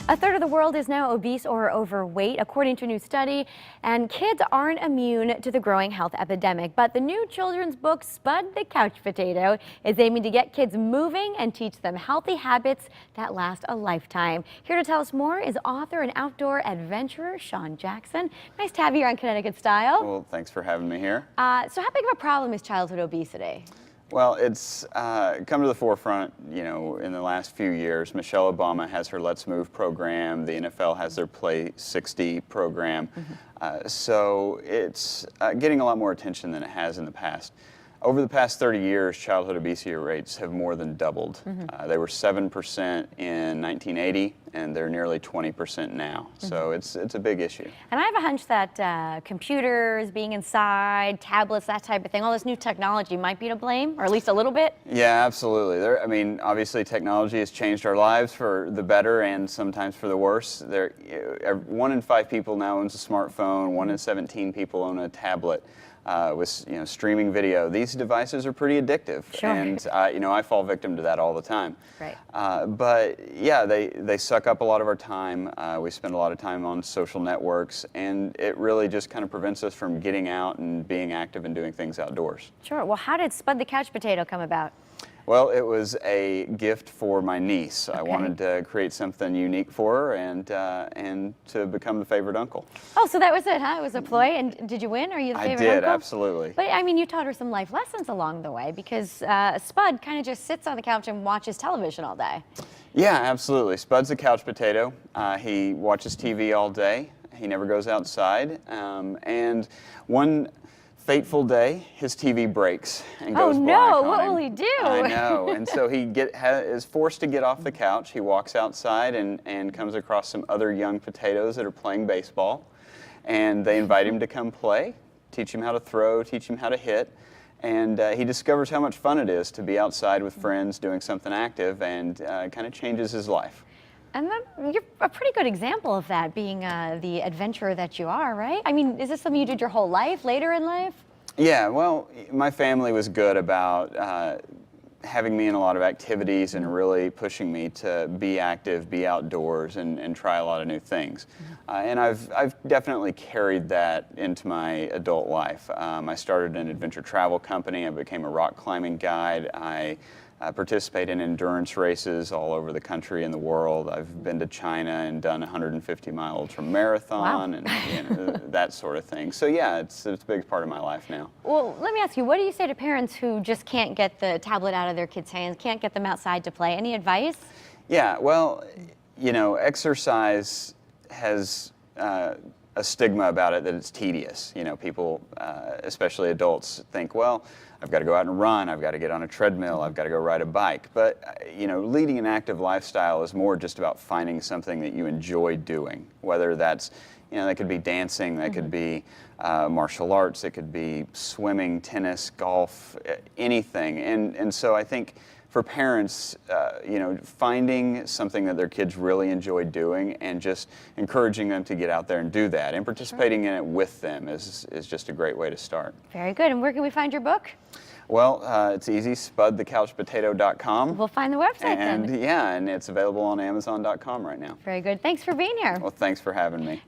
A third of the world is now obese or overweight, according to a new study, and kids aren't immune to the growing health epidemic. But the new children's book, Spud the Couch Potato, is aiming to get kids moving and teach them healthy habits that last a lifetime. Here to tell us more is author and outdoor adventurer Sean Jackson. Nice to have you here on Connecticut Style. Well, thanks for having me here. So how big of a problem is childhood obesity? Well, it's come to the forefront, in the last few years. Michelle Obama has her Let's Move program. The NFL has their Play 60 program. So it's getting a lot more attention than it has in the past. Over the past 30 years, childhood obesity rates have more than doubled. They were 7% in 1980, and they're nearly 20% now. So it's a big issue. And I have a hunch that computers, being inside, tablets, that type of thing, all this new technology might be to blame, or at least a little bit? Yeah, absolutely. Obviously technology has changed our lives for the better and sometimes for the worse. 1 in 5 people now owns a smartphone, 1 in 17 people own a tablet. With streaming video. These devices are pretty addictive, sure. And I fall victim to that all the time. Right. But yeah, they suck up a lot of our time. We spend a lot of time on social networks, and it really just kind of prevents us from getting out and being active and doing things outdoors. Sure. Well, how did Spud the Couch Potato come about? Well, it was a gift for my niece. Okay. I wanted to create something unique for her and to become the favorite uncle. Oh, so that was it, huh? It was a ploy, and did you win? Are you the favorite uncle? I did, absolutely. But I mean, you taught her some life lessons along the way, because Spud kind of just sits on the couch and watches television all day. Yeah, absolutely. Spud's a couch potato. He watches TV all day. He never goes outside. And one fateful day, his TV breaks and goes black on him. What will he do? I know, and so he is forced to get off the couch. He walks outside and comes across some other young potatoes that are playing baseball, and they invite him to come play, teach him how to throw, teach him how to hit, and he discovers how much fun it is to be outside with friends doing something active, and kind of changes his life. And you're a pretty good example of that, being the adventurer that you are, right? I mean, is this something you did your whole life, later in life? Yeah, well, my family was good about having me in a lot of activities and really pushing me to be active, be outdoors, and try a lot of new things. And I've definitely carried that into my adult life. I started an adventure travel company. I became a rock climbing guide. I participate in endurance races all over the country and the world. I've been to China and done a 150-mile ultra-marathon. Wow. And that sort of thing. So yeah, it's a big part of my life now. Well, let me ask you, what do you say to parents who just can't get the tablet out of their kids' hands, can't get them outside to play? Any advice? Yeah, well, exercise has a stigma about it that it's tedious. People, especially adults, think, well, I've got to go out and run, I've got to get on a treadmill, I've got to go ride a bike. But, leading an active lifestyle is more just about finding something that you enjoy doing, whether that's, that could be dancing, that could be martial arts, it could be swimming, tennis, golf, anything. And so I think for parents, finding something that their kids really enjoy doing and just encouraging them to get out there and do that, and participating in it with them is just a great way to start. Very good. And where can we find your book? Well, it's easy, spudthecouchpotato.com. We'll find the website then. And yeah, and it's available on Amazon.com right now. Very good. Thanks for being here. Well, thanks for having me.